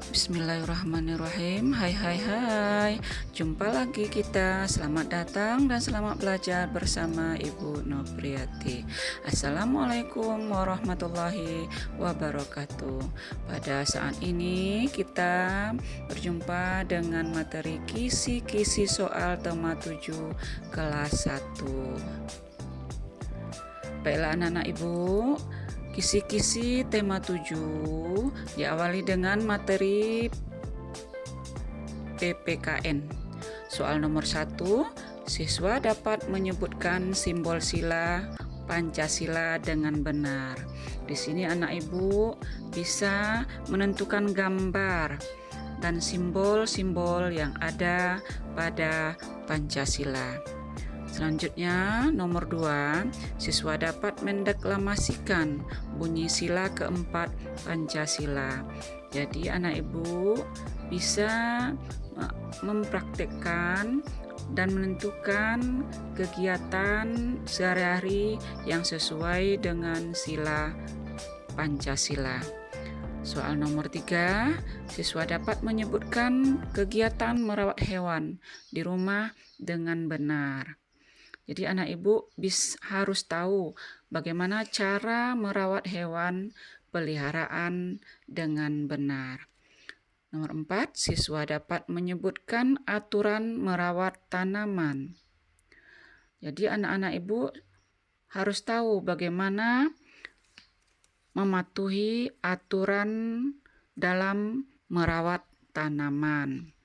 Bismillahirrahmanirrahim. Hai. Jumpa lagi kita. Selamat datang dan selamat belajar bersama Ibu Nopriati. Assalamualaikum warahmatullahi wabarakatuh. Pada saat ini kita berjumpa dengan materi kisi-kisi soal tema 7 kelas 1. Baiklah anak-anak Ibu, kisi-kisi tema 7 diawali dengan materi PPKN. Soal nomor 1, siswa dapat menyebutkan simbol sila Pancasila dengan benar. Di sini anak Ibu bisa menentukan gambar dan simbol-simbol yang ada pada Pancasila. Selanjutnya, nomor 2, siswa dapat mendeklamasikan bunyi sila keempat Pancasila. Jadi anak Ibu bisa mempraktikkan dan menentukan kegiatan sehari-hari yang sesuai dengan sila Pancasila. Soal nomor 3, siswa dapat menyebutkan kegiatan merawat hewan di rumah dengan benar. Jadi anak Ibu harus tahu bagaimana cara merawat hewan peliharaan dengan benar. Nomor 4, siswa dapat menyebutkan aturan merawat tanaman. Jadi anak-anak Ibu harus tahu bagaimana mematuhi aturan dalam merawat tanaman.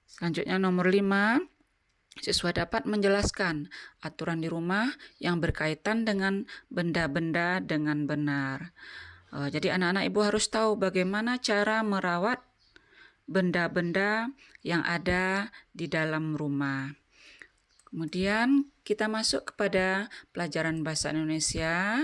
Selanjutnya nomor 5, siswa dapat menjelaskan aturan di rumah yang berkaitan dengan benda-benda dengan benar. Jadi anak-anak Ibu harus tahu bagaimana cara merawat benda-benda yang ada di dalam rumah. Kemudian kita masuk kepada pelajaran bahasa Indonesia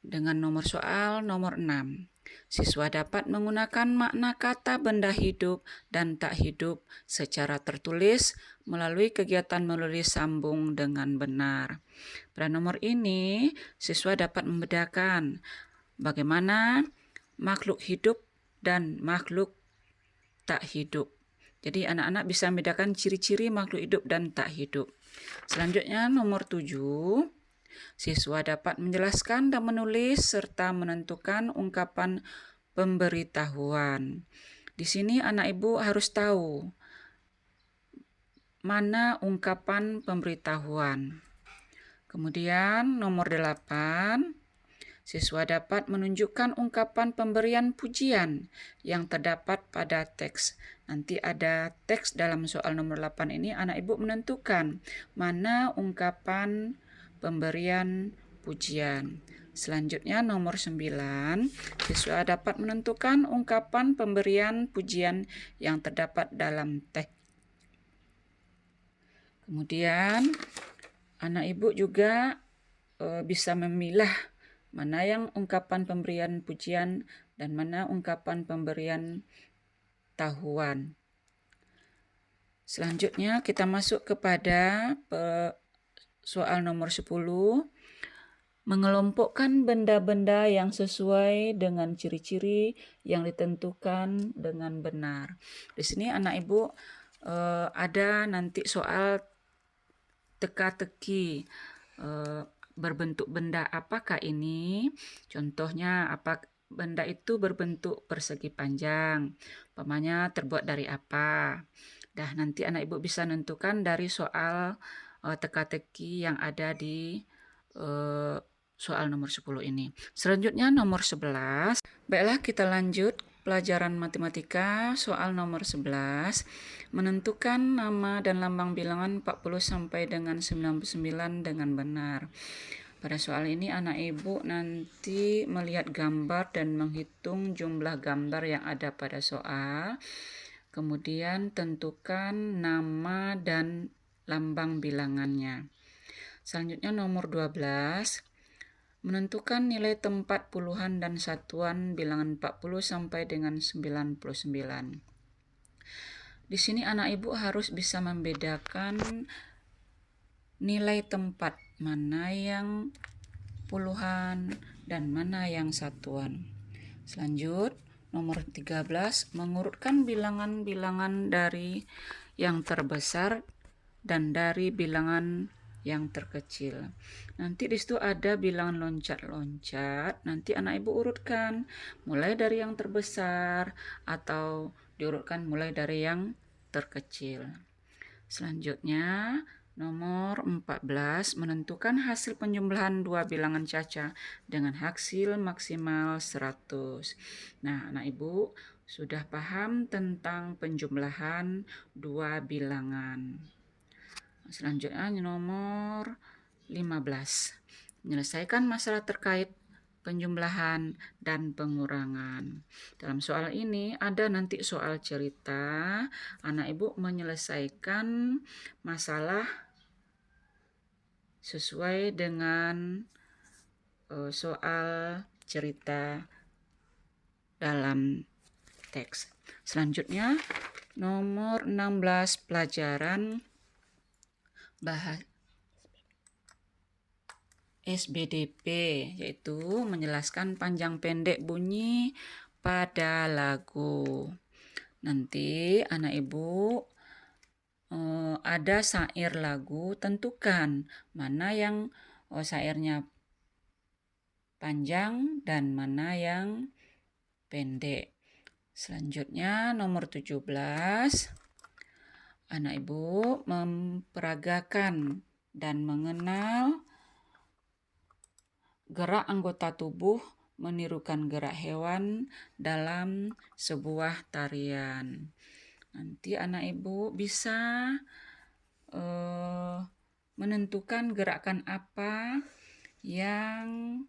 dengan nomor soal nomor 6. Siswa dapat menggunakan makna kata benda hidup dan tak hidup secara tertulis melalui kegiatan menulis sambung dengan benar. Pada nomor ini, siswa dapat membedakan bagaimana makhluk hidup dan makhluk tak hidup. Jadi anak-anak bisa membedakan ciri-ciri makhluk hidup dan tak hidup. Selanjutnya nomor 7. Siswa dapat menjelaskan dan menulis serta menentukan ungkapan pemberitahuan. Di sini anak Ibu harus tahu mana ungkapan pemberitahuan. Kemudian nomor 8, siswa dapat menunjukkan ungkapan pemberian pujian yang terdapat pada teks. Nanti ada teks dalam soal nomor 8 ini, anak Ibu menentukan mana ungkapan pemberian pujian. Selanjutnya nomor 9, siswa dapat menentukan ungkapan pemberian pujian yang terdapat dalam teks. Kemudian anak Ibu juga bisa memilah mana yang ungkapan pemberian pujian dan mana ungkapan pemberian tahuan. Selanjutnya kita masuk kepada soal nomor 10, mengelompokkan benda-benda yang sesuai dengan ciri-ciri yang ditentukan dengan benar. Di sini anak Ibu ada nanti soal teka-teki, berbentuk benda apakah ini? Contohnya benda itu berbentuk persegi panjang, umpamanya terbuat dari apa? Nanti anak Ibu bisa menentukan dari soal teka-teki yang ada di soal nomor 10 ini. Selanjutnya nomor 11. Baiklah kita lanjut pelajaran matematika soal nomor 11. Menentukan nama dan lambang bilangan 40 sampai dengan 99 dengan benar. Pada soal ini anak Ibu nanti melihat gambar dan menghitung jumlah gambar yang ada pada soal. Kemudian tentukan nama dan lambang bilangannya. Selanjutnya nomor 12, menentukan nilai tempat puluhan dan satuan bilangan 40 sampai dengan 99. Di sini anak Ibu harus bisa membedakan nilai tempat, mana yang puluhan dan mana yang satuan. Selanjut, nomor 13, mengurutkan bilangan-bilangan dari yang terbesar dan dari bilangan yang terkecil. Nanti di situ ada bilangan loncat-loncat, nanti anak ibu urutkan mulai dari yang terbesar atau diurutkan mulai dari yang terkecil. Selanjutnya, nomor 14, menentukan hasil penjumlahan dua bilangan caca dengan hasil maksimal 100. Nah, anak ibu sudah paham tentang penjumlahan dua bilangan. Selanjutnya nomor 15, menyelesaikan masalah terkait penjumlahan dan pengurangan. Dalam soal ini ada nanti soal cerita, anak ibu menyelesaikan masalah sesuai dengan soal cerita dalam teks. Selanjutnya nomor 16, pelajaran bahasa SBDP, yaitu menjelaskan panjang pendek bunyi pada lagu. Nanti anak ibu ada syair lagu, tentukan mana yang syairnya panjang dan mana yang pendek. Selanjutnya nomor 17, anak ibu memperagakan dan mengenal gerak anggota tubuh menirukan gerak hewan dalam sebuah tarian. Nanti anak ibu bisa menentukan gerakan apa yang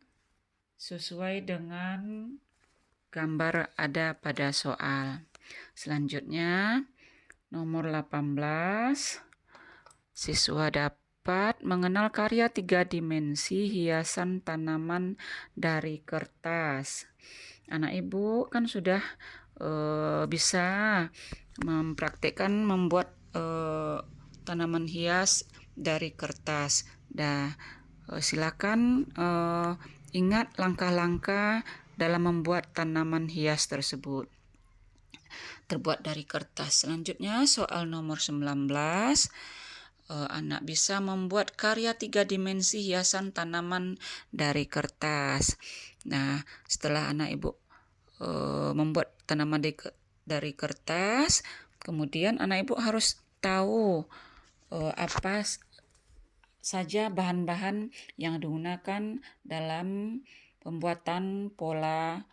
sesuai dengan gambar ada pada soal. Selanjutnya nomor 18, siswa dapat mengenal karya 3 dimensi hiasan tanaman dari kertas. Anak ibu kan sudah bisa mempraktikkan membuat tanaman hias dari kertas. Silakan ingat langkah-langkah dalam membuat tanaman hias tersebut terbuat dari kertas. Selanjutnya soal nomor 19, anak bisa membuat karya 3 dimensi hiasan tanaman dari kertas. Nah, setelah anak ibu membuat tanaman dari kertas, kemudian anak ibu harus tahu apa saja bahan-bahan yang digunakan dalam pembuatan pola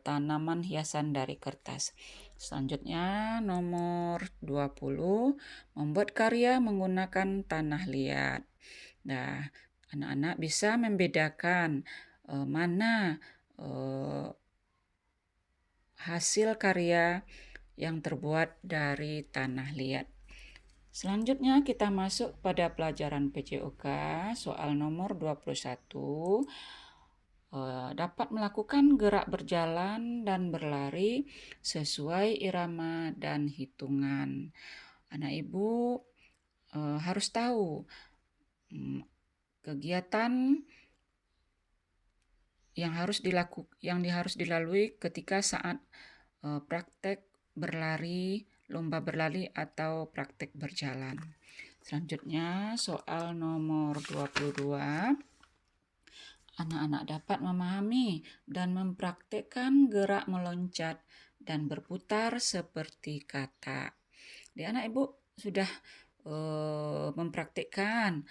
tanaman hiasan dari kertas. Selanjutnya nomor 20, membuat karya menggunakan tanah liat. Nah, anak-anak bisa membedakan mana hasil karya yang terbuat dari tanah liat. Selanjutnya kita masuk pada pelajaran PJOK, soal nomor 21. Dapat melakukan gerak berjalan dan berlari sesuai irama dan hitungan. Anak ibu harus tahu kegiatan yang harus dilalui ketika saat praktek berlari, lomba berlari atau praktek berjalan. Selanjutnya soal nomor 22. Anak-anak dapat memahami dan mempraktikkan gerak meloncat dan berputar seperti katak. Jadi anak ibu sudah mempraktikkan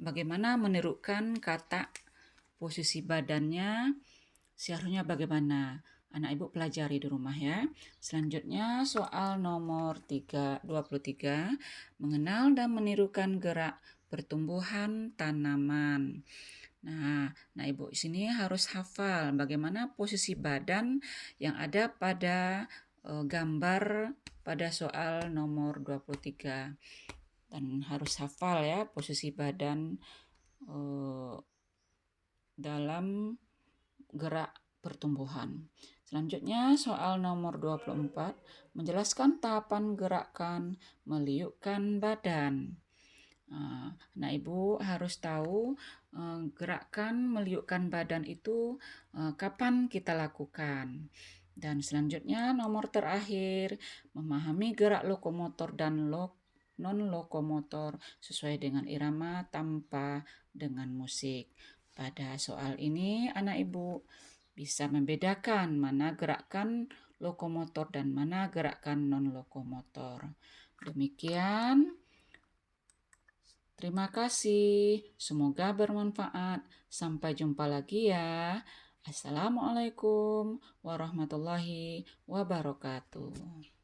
bagaimana menirukan katak, posisi badannya, seharusnya bagaimana. Anak ibu pelajari di rumah ya. Selanjutnya soal nomor 23, mengenal dan menirukan gerak pertumbuhan tanaman. Nah, ibu sini harus hafal bagaimana posisi badan yang ada pada gambar pada soal nomor 23. Dan harus hafal ya posisi badan dalam gerak pertumbuhan. Selanjutnya soal nomor 24, menjelaskan tahapan gerakan meliukkan badan. Nah, Ibu harus tahu gerakan meliukkan badan itu kapan kita lakukan. Dan selanjutnya nomor terakhir, memahami gerak lokomotor dan non-lokomotor sesuai dengan irama tanpa dengan musik. Pada soal ini anak Ibu bisa membedakan mana gerakan lokomotor dan mana gerakan non-lokomotor. Demikian. Terima kasih, semoga bermanfaat. Sampai jumpa lagi ya. Assalamualaikum warahmatullahi wabarakatuh.